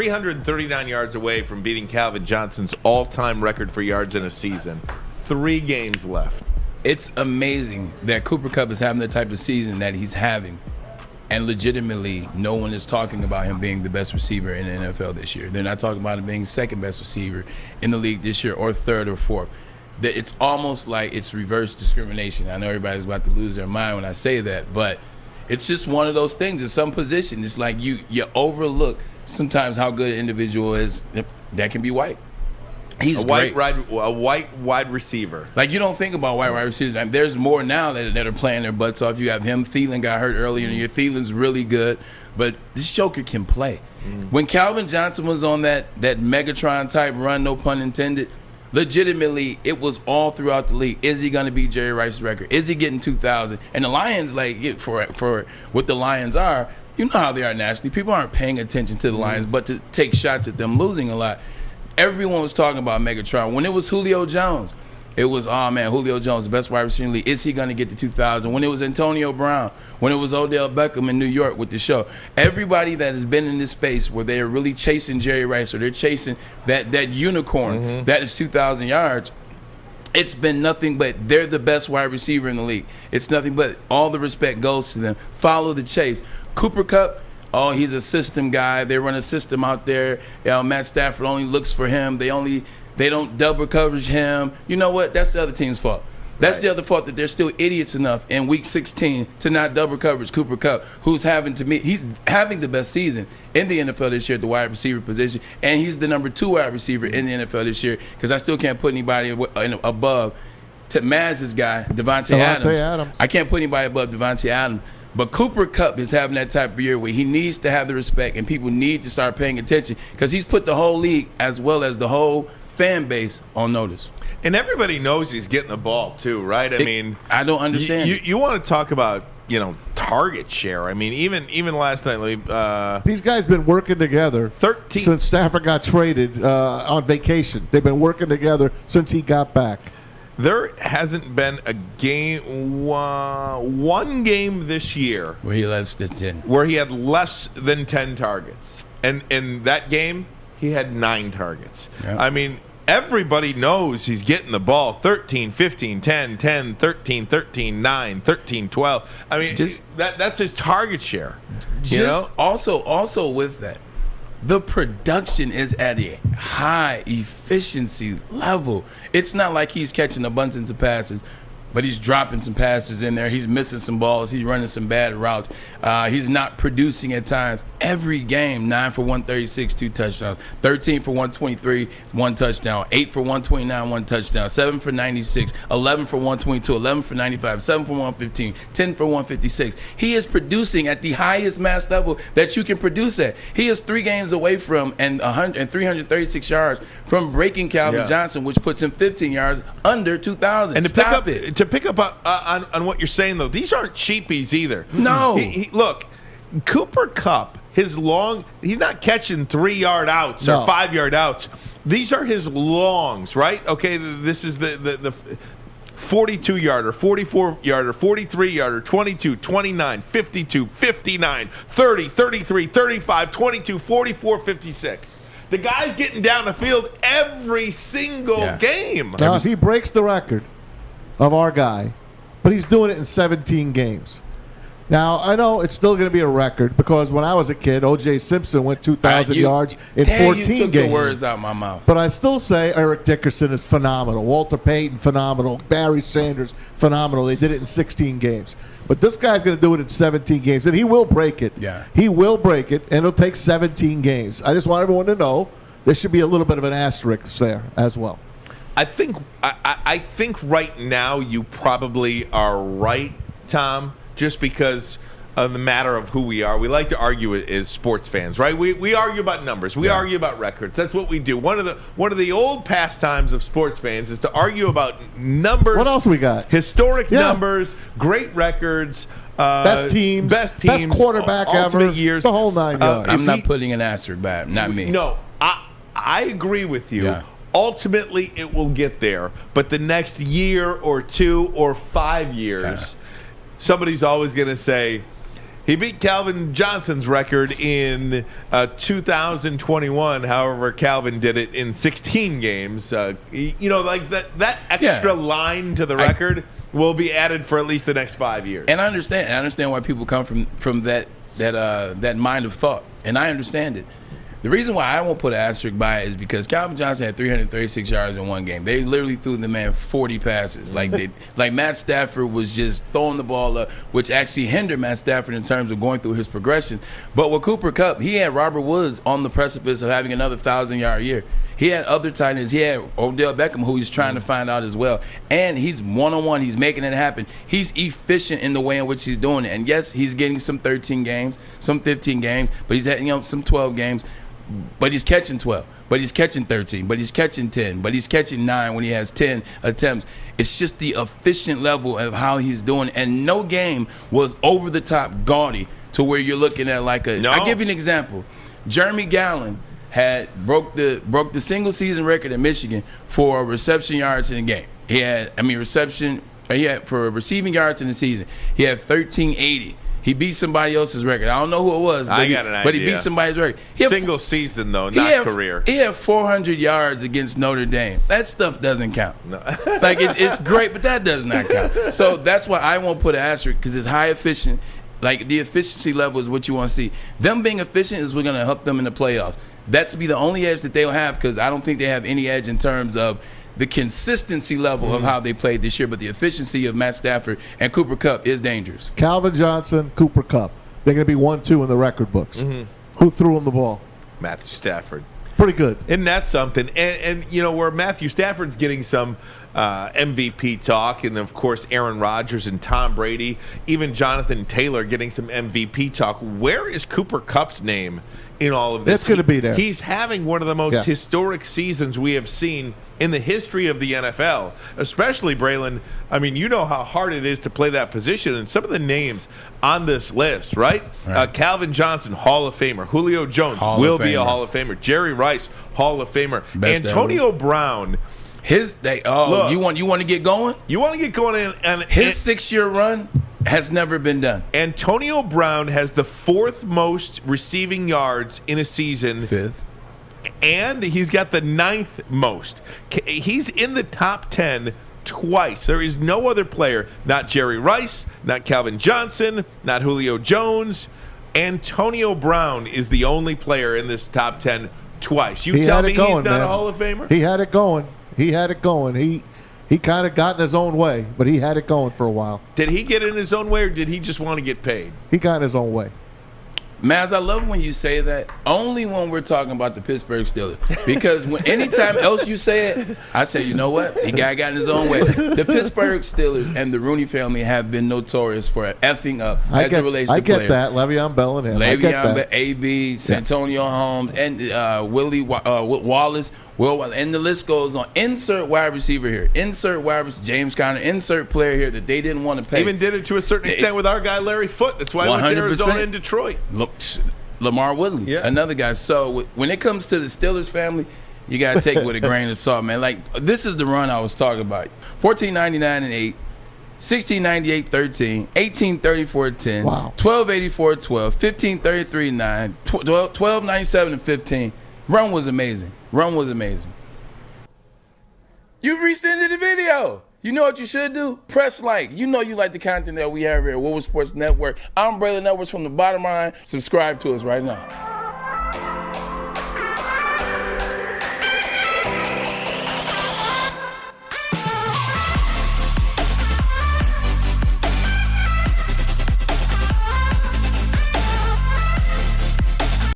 339 yards away from beating Calvin Johnson's all-time record for yards in a season. 3 games left. It's amazing that Cooper Kupp is having the type of season that he's having. And legitimately, no one is talking about him being the best receiver in the NFL this year. They're not talking about him being second best receiver in the league this year or third or fourth. It's almost like it's reverse discrimination. I know everybody's about to lose their mind when I say that, but it's just one of those things. In some position, it's like you overlook sometimes how good an individual is. That can be white. He's a white wide receiver. Like, you don't think about white wide receivers. I mean, there's more now that are playing their butts off. You have him. Thielen got hurt earlier in the year. Thielen's really good, but this joker can play. When Calvin Johnson was on that Megatron type run, no pun intended, legitimately it was all throughout the league. Is he going to beat Jerry Rice's record? Is he getting 2,000? And the Lions, like, for what the Lions are, you know how they are nationally. People aren't paying attention to the Lions, but to take shots at them losing a lot. Everyone was talking about Megatron. When it was Julio Jones, it was, oh man, Julio Jones, the best wide receiver in the league. Is he going to get to 2,000? When it was Antonio Brown, when it was Odell Beckham in New York with the show, everybody that has been in this space where they are really chasing Jerry Rice or they're chasing that unicorn that is 2,000 yards, it's been nothing but they're the best wide receiver in the league. It's nothing but all the respect goes to them. Follow the chase. Cooper Kupp, oh, he's a system guy. They run a system out there. Matt Stafford only looks for him. They don't double coverage him. You know what? That's the other team's fault. That's the other fault, that they're still idiots enough in Week 16 to not double coverage Cooper Kupp, who's he's having the best season in the NFL this year at the wide receiver position, and he's the number 2 wide receiver in the NFL this year, because I still can't put anybody above Maz's guy, Devontae Adams. I can't put anybody above Devontae Adams. But Cooper Kupp is having that type of year where he needs to have the respect and people need to start paying attention, because he's put the whole league as well as the whole fan base on notice. And everybody knows he's getting the ball too, right? I don't understand. You want to talk about, target share. I mean, even last night, these guys been working together 13 since Stafford got traded on vacation. They've been working together since he got back. There hasn't been a game, one game this year where he had less than 10 targets. And in that game, he had 9 targets. Yep. I mean, everybody knows he's getting the ball 13, 15, 10, 10, 13, 13, 9, 13, 12. I mean, that's his target share. Also with that, the production is at a high efficiency level. It's not like he's catching abundance of passes, but he's dropping some passes in there. He's missing some balls. He's running some bad routes. He's not producing at times. Every game, 9 for 136, 2 touchdowns. 13 for 123, 1 touchdown. 8 for 129, 1 touchdown. 7 for 96, 11 for 122, 11 for 95, 7 for 115, 10 for 156. He is producing at the highest mass level that you can produce at. He is 3 games away from and 336 yards from breaking Calvin Johnson, which puts him 15 yards under 2,000. And to pick up on what you're saying, though, these aren't cheapies either. No. Look, Cooper Kupp, he's not catching 3-yard outs or 5-yard outs. These are his longs, right? Okay, this is the 42-yarder, 44-yarder, 43-yarder, 22, 29, 52, 59, 30, 33, 35, 22, 44, 56. The guy's getting down the field every single game. Now, he breaks the record of our guy, but he's doing it in 17 games. Now, I know it's still going to be a record, because when I was a kid, O.J. Simpson went 2,000 yards in 14 you took games. The words out of my mouth. But I still say Eric Dickerson is phenomenal. Walter Payton, phenomenal. Barry Sanders, phenomenal. They did it in 16 games. But this guy's going to do it in 17 games, and he will break it. Yeah. He will break it, and it'll take 17 games. I just want everyone to know there should be a little bit of an asterisk there as well. I think right now you probably are right, Tom, just because of the matter of who we are. We like to argue as sports fans, right? We argue about numbers. We argue about records. That's what we do. One of the old pastimes of sports fans is to argue about numbers. What else we got? Historic numbers, great records, best teams, best quarterback ever, years, the whole 9 yards. I'm not putting an asterisk by it, not me. No, I agree with you. Yeah. Ultimately, it will get there. But the next year or 2 or 5 years, somebody's always going to say, He beat Calvin Johnson's record in 2021. However, Calvin did it in 16 games. Like that extra line to the record will be added for at least the next 5 years. And I understand why people come from that mind of thought, and I understand it. The reason why I won't put an asterisk by it is because Calvin Johnson had 336 yards in one game. They literally threw the man 40 passes. Like Matt Stafford was just throwing the ball up, which actually hindered Matt Stafford in terms of going through his progressions. But with Cooper Kupp, he had Robert Woods on the precipice of having another 1,000-yard year. He had other tight ends. He had Odell Beckham, who he's trying to find out as well. And he's one-on-one. He's making it happen. He's efficient in the way in which he's doing it. And yes, he's getting some 13 games, some 15 games, but he's had some 12 games. But he's catching 12, but he's catching 13, but he's catching 10, but he's catching 9 when he has 10 attempts. It's just the efficient level of how he's doing. And no game was over the top gaudy to where you're looking at like a. No. I'll give you an example. Jeremy Gallon had broke the single season record in Michigan for reception yards in a game. He had for receiving yards in the season. He had 1,380. He beat somebody else's record. I don't know who it was, but he beat somebody's record. Single season, though, not career. He had 400 yards against Notre Dame. That stuff doesn't count. No. It's great, but that does not count. So that's why I won't put an asterisk, because it's high efficient. Like, the efficiency level is what you want to see. Them being efficient is what's going to help them in the playoffs. That's be the only edge that they'll have, because I don't think they have any edge in terms of the consistency level of how they played this year, but the efficiency of Matt Stafford and Cooper Kupp is dangerous. Calvin Johnson, Cooper Kupp. They're going to be 1-2 in the record books. Who threw him the ball? Matthew Stafford. Pretty good. Isn't that something? And where Matthew Stafford's getting some MVP talk, and of course Aaron Rodgers and Tom Brady, even Jonathan Taylor getting some MVP talk. Where is Cooper Kupp's name in all of this? It's going to be there. He's having one of the most historic seasons we have seen in the history of the NFL, especially, Braylon. I mean, you know how hard it is to play that position, and some of the names on this list, right? Calvin Johnson, Hall of Famer. Julio Jones will be a Hall of Famer. Jerry Rice, Hall of Famer. Best Antonio Brown. Look, you want to get going? You want to get going, and his 6-year run has never been done. Antonio Brown has the 4th most receiving yards in a season. 5th. And he's got the 9th most. He's in the top 10 twice. There is no other player, not Jerry Rice, not Calvin Johnson, not Julio Jones. Antonio Brown is the only player in this top 10 twice. You tell me he's not a Hall of Famer? He had it going. He kind of got in his own way, but he had it going for a while. Did he get in his own way, or did he just want to get paid? He got in his own way. Maz, I love when you say that, only when we're talking about the Pittsburgh Steelers. Because anytime else you say it, I say, you know what? The guy got in his own way. The Pittsburgh Steelers and the Rooney family have been notorious for effing up as it relates to players. I get that. Le'Veon Bell and him. Le'Veon Bell, AB, Santonio Holmes, and Willie Wallace. And the list goes on. Insert wide receiver here. Insert wide receiver, James Conner. Insert player here that they didn't want to pay. Even did it to a certain extent with our guy Larry Foote. That's why he went to Arizona and Detroit. Look, Lamar Woodley, another guy. So when it comes to the Steelers family, you got to take it with a grain of salt, man. Like, this is the run I was talking about. 1499-8, 1698-13, 1834-10, wow. 1284-12, 1533-9, 1297-15. Run was amazing. You've reached the end of the video. You know what you should do? Press like. You know you like the content that we have here at Woodward Sports Network. I'm Braylon Edwards from the bottom line. Subscribe to us right now.